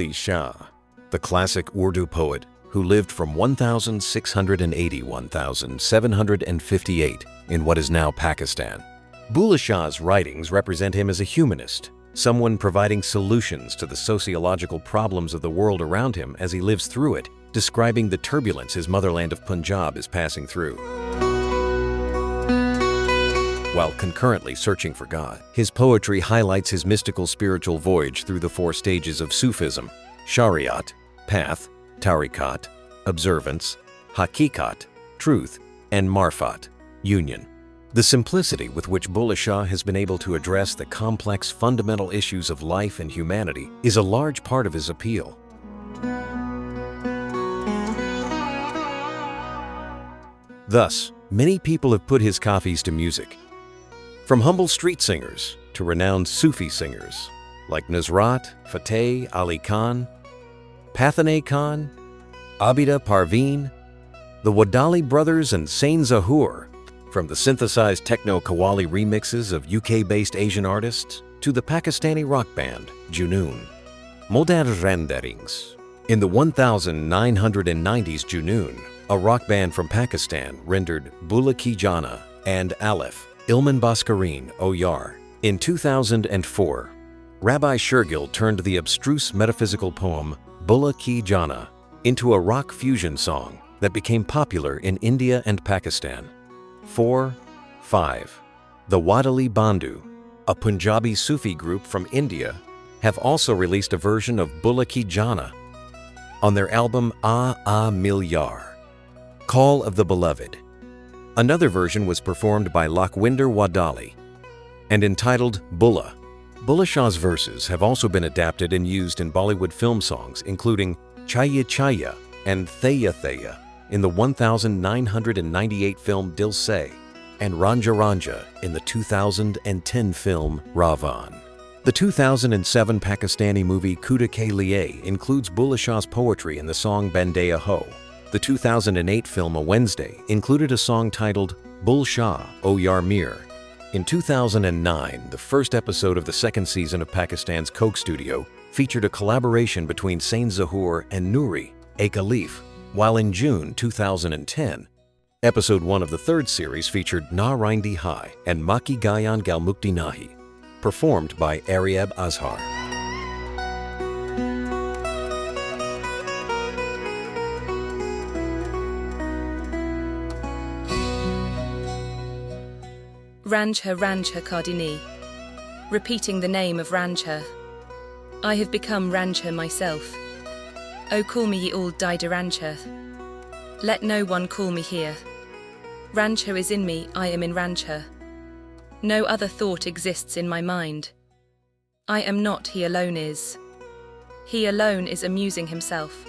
Bulleh Shah, the classic Urdu poet who lived from 1680-1758 in what is now Pakistan. Bulleh Shah's writings represent him as a humanist, someone providing solutions to the sociological problems of the world around him as he lives through it, describing the turbulence his motherland of Punjab is passing through. While concurrently searching for God, his poetry highlights his mystical spiritual voyage through the four stages of Sufism: Shariat, path; Tariqat, observance; Hakikat, truth; and Marfat, union. The simplicity with which Bulleh Shah has been able to address the complex fundamental issues of life and humanity is a large part of his appeal. Thus, many people have put his qafis to music. From humble street singers to renowned Sufi singers like Nusrat Fateh Ali Khan, Pathaneh Khan, Abida Parveen, the Wadali brothers and Sain Zahur, from the synthesized techno-qawwali remixes of UK-based Asian artists to the Pakistani rock band Junoon. Modern renderings. In the 1990s, Junoon, a rock band from Pakistan, rendered Bulleh Ki Jana and Aleph, Ilman Baskareen O Yar. In 2004, Rabbi Shergill turned the abstruse metaphysical poem Bulleh Ki Jana into a rock fusion song that became popular in India and Pakistan. 4. 5. The Wadali Bandhu, a Punjabi Sufi group from India, have also released a version of Bulleh Ki Jana on their album Ah Milyar, Call of the Beloved. Another version was performed by Lakhwinder Wadali and entitled Bulleh. Bulleh Shah's verses have also been adapted and used in Bollywood film songs, including Chaya Chaya and Thaya Thaya in the 1998 film Dil Se, and Ranja Ranja in the 2010 film Ravan. The 2007 Pakistani movie Kuda Ke Liye includes Bulleh Shah's poetry in the song Bandeya Ho. The 2008 film A Wednesday included a song titled Bull Shah O Yar Mir. In 2009, the first episode of the second season of Pakistan's Coke Studio featured a collaboration between Sain Zahur and Nouri, a Khalif, while in June 2010, episode 1 of the third series featured Na Rindi Hai and Maki Gayan Galmukti Nahi, performed by Ariab Azhar. Ranjha Ranjha Kardini. Repeating the name of Ranjha. I have become Ranjha myself. Oh, call me ye all Dida Ranjha. Let no one call me here. Ranjha is in me, I am in Ranjha. No other thought exists in my mind. I am not, he alone is. He alone is amusing himself.